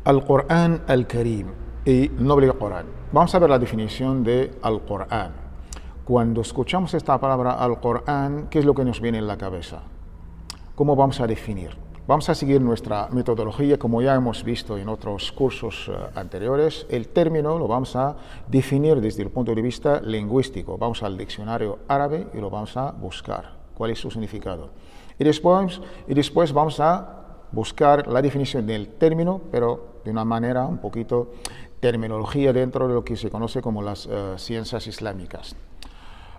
Al-Qur'an al-Karim y noble Corán. Vamos a ver la definición de Al-Qur'an. Cuando escuchamos esta palabra Al-Qur'an, ¿qué es lo que nos viene en la cabeza? ¿Cómo vamos a definir? Vamos a seguir nuestra metodología, como ya hemos visto en otros cursos anteriores. El término lo vamos a definir desde el punto de vista lingüístico. Vamos al diccionario árabe y lo vamos a buscar. ¿Cuál es su significado? Y después vamos a buscar la definición del término, pero de una manera un poquito terminología dentro de lo que se conoce como las ciencias islámicas.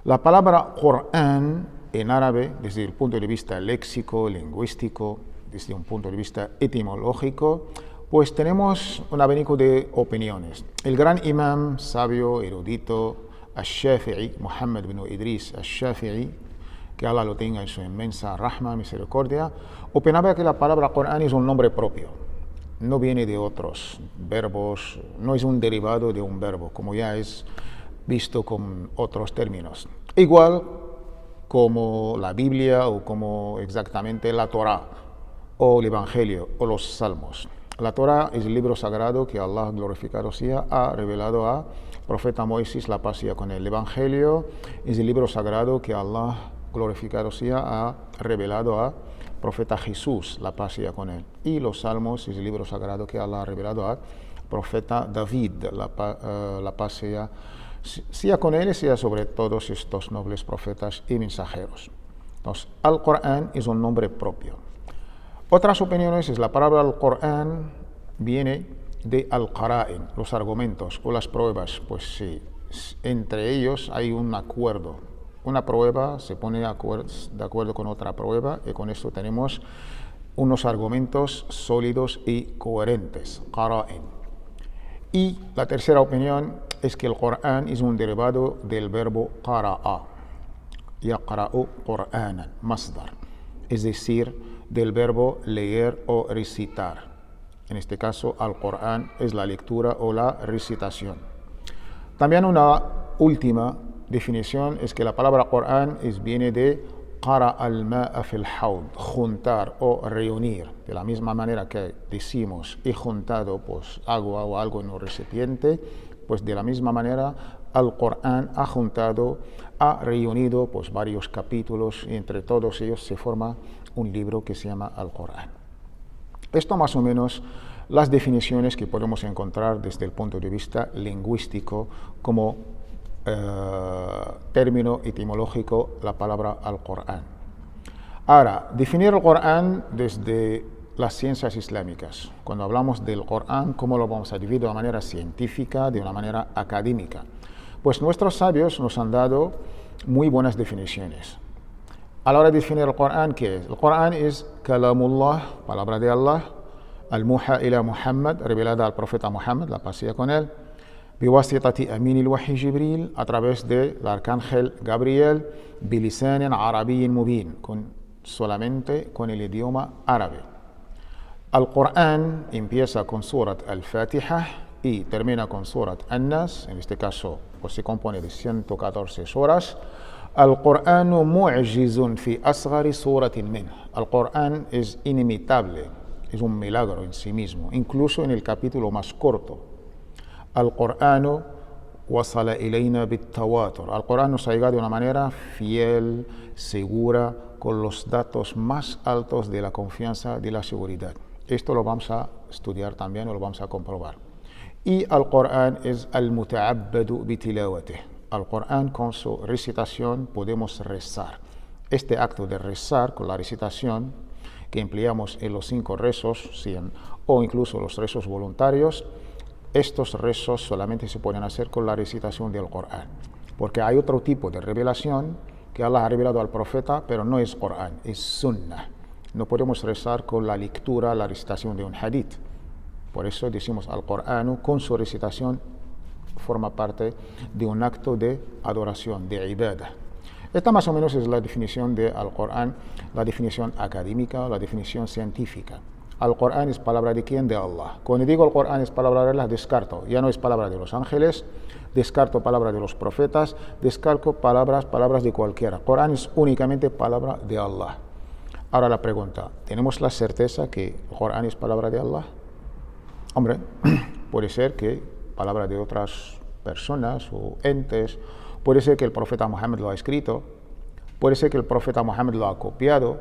La palabra Qur'an en árabe, desde el punto de vista léxico, lingüístico, desde un punto de vista etimológico, pues tenemos un abanico de opiniones. El gran imam, sabio, erudito, Ash-Shafi'i, Muhammad bin Idris Ash-Shafi'i, que Allah lo tenga en su inmensa rahma, misericordia, opinaba que la palabra Qur'an es un nombre propio, no viene de otros verbos, no es un derivado de un verbo, como ya es visto con otros términos. Igual como la Biblia o como exactamente la Torá o el Evangelio o los Salmos. La Torá es el libro sagrado que Allah, glorificado sea, ha revelado a profeta Moisés, la paz sea con él. El Evangelio es el libro sagrado que Allah, glorificado sea, ha revelado a profeta Jesús, la paz sea con él. Y los Salmos es el libro sagrado que Allah ha revelado a profeta David, la paz sea con él y sea sobre todos estos nobles profetas y mensajeros. Entonces, Al-Qur'an es un nombre propio. Otras opiniones es la palabra Al-Qur'an viene de Al-Qara'in, los argumentos o las pruebas, pues sí, entre ellos hay un acuerdo. Una prueba se pone de acuerdo con otra prueba y con esto tenemos unos argumentos sólidos y coherentes, Qara'in. Y la tercera opinión es que el Qur'an es un derivado del verbo qara'a, yaqra'u Qur'anan, masdar, es decir, del verbo leer o recitar. En este caso, Al-Qur'an es la lectura o la recitación. También una última definición es que la palabra Qur'an viene de qara al-ma'a fil hawd, juntar o reunir. De la misma manera que decimos he juntado pues agua o algo en un recipiente, pues de la misma manera Al-Qur'an ha reunido pues varios capítulos y entre todos ellos se forma un libro que se llama Al-Qur'an. Esto más o menos las definiciones que podemos encontrar desde el punto de vista lingüístico como término etimológico la palabra Al-Qur'an. Ahora, definir el Qur'an desde las ciencias islámicas. Cuando hablamos del Qur'an, ¿cómo lo vamos a dividir de una manera científica, de una manera académica? Pues nuestros sabios nos han dado muy buenas definiciones. A la hora de definir el Qur'an, ¿qué es? El Qur'an es Kalamullah, palabra de Allah, al-Muha ila Muhammad, revelada al profeta Muhammad, la paz sea con él, biwasitati amin al-wahi Jibril, a través del arcángel Gabriel, bilisanin arabiyyin mubin, solamente con el idioma árabe. Al-Qur'an empieza con Surat al-Fatiha y termina con Surat An-Nas, en este caso pues se compone de 114 suras. Al-Qur'an mu'jizun fi asghari suratin min. Al-Qur'an es inimitable, es un milagro en sí mismo, incluso en el capítulo más corto. Al-Qur'an wasala ilayna bit-tawatur. Al-Qur'an nos ha llegado de una manera fiel, segura, con los datos más altos de la confianza, de la seguridad. Esto lo vamos a estudiar también o lo vamos a comprobar. Y Al-Qur'an es al-muta'abbadu bitilawatih. Al-Qur'an con su recitación podemos rezar. Este acto de rezar con la recitación que empleamos en los 5 rezos o incluso los rezos voluntarios, estos rezos solamente se pueden hacer con la recitación del Qur'an. Porque hay otro tipo de revelación que Allah ha revelado al profeta, pero no es Qur'an, es Sunnah. No podemos rezar con la lectura, la recitación de un hadith. Por eso decimos Al-Qur'an con su recitación forma parte de un acto de adoración, de ibadah. Esta más o menos es la definición de Al-Qur'an, la definición académica, la definición científica. Al-Qur'an es palabra de quién? De Allah. Cuando digo Al-Qur'an es palabra de Allah, descarto. Ya no es palabra de los ángeles, descarto palabras de los profetas, descarto palabras de cualquiera. El Corán es únicamente palabra de Allah. Ahora la pregunta, ¿tenemos la certeza que el Corán es palabra de Allah? Hombre, puede ser que palabra de otras personas o entes, puede ser que el profeta Muhammad lo ha escrito, puede ser que el profeta Muhammad lo ha copiado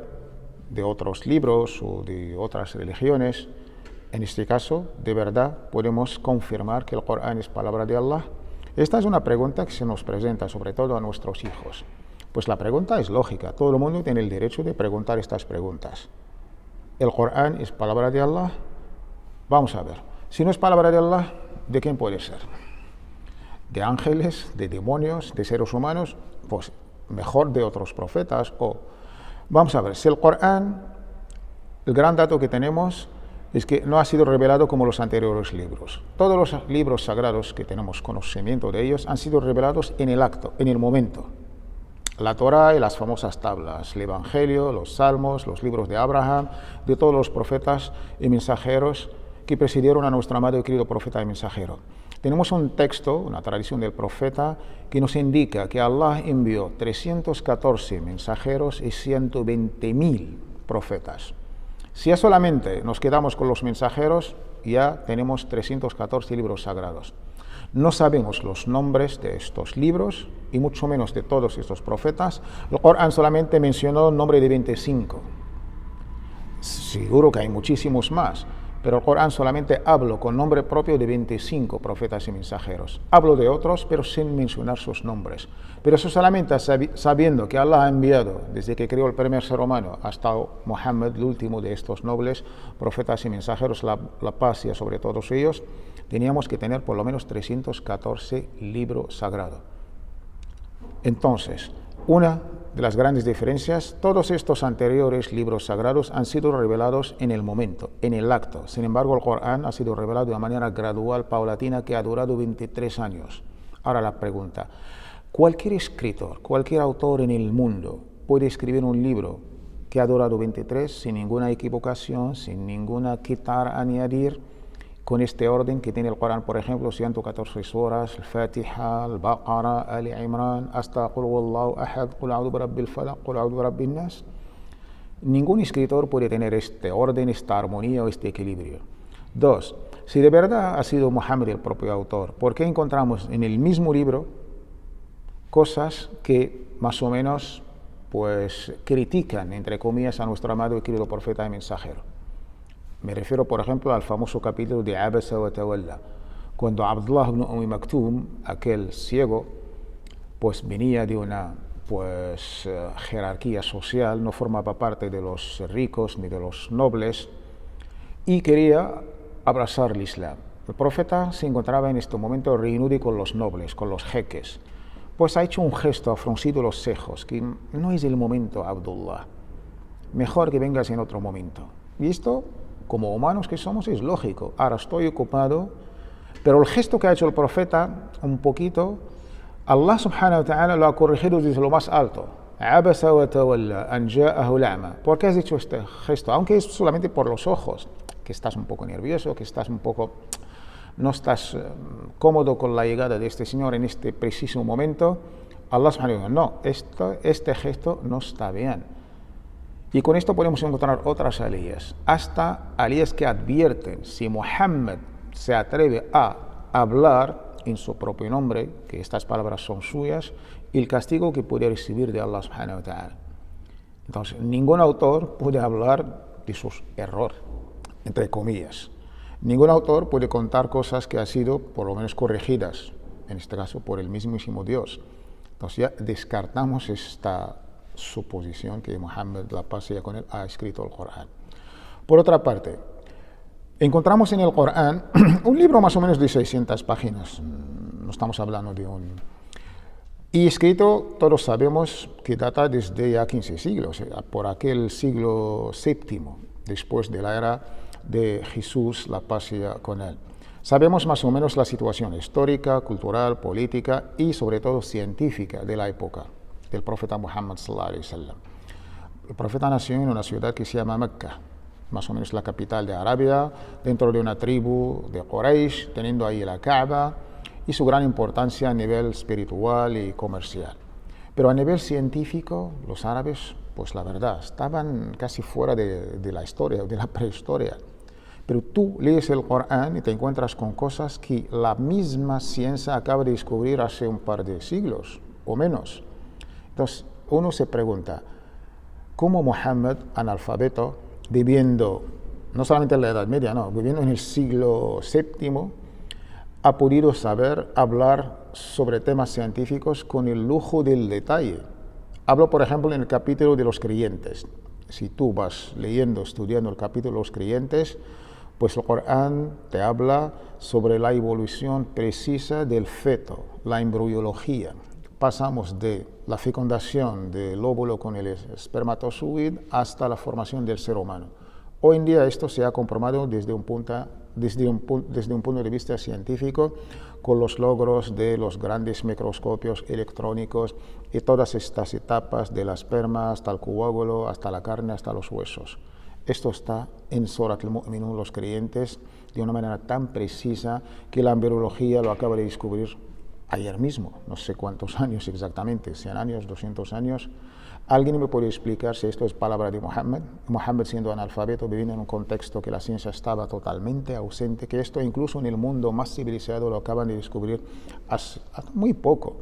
de otros libros o de otras religiones. En este caso, de verdad, podemos confirmar que el Corán es palabra de Allah. Esta es una pregunta que se nos presenta, sobre todo a nuestros hijos. Pues la pregunta es lógica, todo el mundo tiene el derecho de preguntar estas preguntas. ¿El Corán es palabra de Allah? Vamos a ver, si no es palabra de Allah, ¿de quién puede ser? ¿De ángeles, de demonios, de seres humanos? Pues mejor de otros profetas. Vamos a ver, si el Corán, el gran dato que tenemos es que no ha sido revelado como los anteriores libros. Todos los libros sagrados que tenemos conocimiento de ellos han sido revelados en el acto, en el momento. La Torá y las famosas tablas, el Evangelio, los Salmos, los libros de Abraham, de todos los profetas y mensajeros que presidieron a nuestro amado y querido profeta y mensajero. Tenemos un texto, una tradición del profeta, que nos indica que Allah envió 314 mensajeros y 120.000 profetas. Si ya solamente nos quedamos con los mensajeros, ya tenemos 314 libros sagrados. No sabemos los nombres de estos libros, y mucho menos de todos estos profetas. El Corán solamente mencionó el nombre de 25. Seguro que hay muchísimos más, pero el Corán solamente habla con nombre propio de 25 profetas y mensajeros. Hablo de otros, pero sin mencionar sus nombres. Pero eso solamente sabiendo que Allah ha enviado, desde que creó el primer ser humano hasta Muhammad, el último de estos nobles profetas y mensajeros, la paz sea sobre todos ellos, teníamos que tener por lo menos 314 libros sagrados. Entonces, una de las grandes diferencias, todos estos anteriores libros sagrados han sido revelados en el momento, en el acto. Sin embargo, el Corán ha sido revelado de una manera gradual, paulatina, que ha durado 23 años. Ahora la pregunta, ¿cualquier escritor, cualquier autor en el mundo puede escribir un libro que ha durado 23 sin ninguna equivocación, sin ninguna quitar, añadir, con este orden que tiene el Corán, por ejemplo, 114 suras, el Fatiha, el Baqara, Ali Imran, hasta Qul Huwallahu Ahad, Qul A'udhu Birabbil Falaq, Qul A'udhu Birabbin Nas? Ningún escritor puede tener este orden, esta armonía o este equilibrio. Dos, si de verdad ha sido Muhammad el propio autor, ¿por qué encontramos en el mismo libro cosas que más o menos pues critican, entre comillas, a nuestro amado y querido profeta y mensajero? Me refiero, por ejemplo, al famoso capítulo de Abasa wa Tawalla, cuando Abdullah ibn Maktum, aquel ciego, pues venía de una jerarquía social, no formaba parte de los ricos ni de los nobles, y quería abrazar el Islam. El profeta se encontraba en este momento reunido con los nobles, con los jeques. Pues ha hecho un gesto, ha fruncido los cejas, que no es el momento, Abdullah. Mejor que vengas en otro momento. Y esto, como humanos que somos, es lógico. Ahora estoy ocupado, pero el gesto que ha hecho el profeta, un poquito, Allah subhanahu wa ta'ala lo ha corregido desde lo más alto. Abasa wa tawalla an ja'ahu al-a'ma. ¿Por qué has hecho este gesto? Aunque es solamente por los ojos, que estás un poco nervioso, que estás un poco, no estás cómodo con la llegada de este señor en este preciso momento. Allah subhanahu wa ta'ala, no, este gesto no está bien. Y con esto podemos encontrar otras aliyas, hasta aliyas que advierten si Muhammad se atreve a hablar en su propio nombre, que estas palabras son suyas, y el castigo que puede recibir de Allah subhanahu wa ta'ala. Entonces, ningún autor puede hablar de sus errores, entre comillas. Ningún autor puede contar cosas que han sido por lo menos corregidas, en este caso por el mismísimo Dios. Entonces ya descartamos esta suposición que Muhammad, la paz sea con él, ha escrito el Corán. Por otra parte, encontramos en el Corán un libro más o menos de 600 páginas, no estamos hablando de un... Y escrito, todos sabemos que data desde ya 15 siglos, por aquel siglo VII, después de la era de Jesús, la paz sea con él. Sabemos más o menos la situación histórica, cultural, política y sobre todo científica de la época del profeta Muhammad sallallahu alaihi wasallam. El profeta nació en una ciudad que se llama Mecca, más o menos la capital de Arabia, dentro de una tribu de Quraysh, teniendo ahí la Kaaba, y su gran importancia a nivel espiritual y comercial. Pero a nivel científico, los árabes, pues la verdad, estaban casi fuera de la historia, de la prehistoria. Pero tú lees el Corán y te encuentras con cosas que la misma ciencia acaba de descubrir hace un par de siglos o menos. Entonces, uno se pregunta, ¿cómo Muhammad, analfabeto, viviendo no solamente en la Edad Media, no, viviendo en el siglo VII, ha podido saber hablar sobre temas científicos con el lujo del detalle? Hablo, por ejemplo, en el capítulo de los creyentes. Si tú vas leyendo, estudiando el capítulo de los creyentes, pues el Corán te habla sobre la evolución precisa del feto, la embriología. Pasamos de la fecundación del óvulo con el espermatozoide hasta la formación del ser humano. Hoy en día esto se ha comprobado desde un punto de vista científico con los logros de los grandes microscopios electrónicos y todas estas etapas de la esperma hasta el coágulo, hasta la carne, hasta los huesos. Esto está en Surat al-Mu'minun, los creyentes, de una manera tan precisa que la embriología lo acaba de descubrir ayer mismo, no sé cuántos años exactamente, 100 años, 200 años. ¿Alguien me puede explicar si esto es palabra de Muhammad? Muhammad siendo analfabeto, viviendo en un contexto que la ciencia estaba totalmente ausente, que esto incluso en el mundo más civilizado lo acaban de descubrir hace muy poco.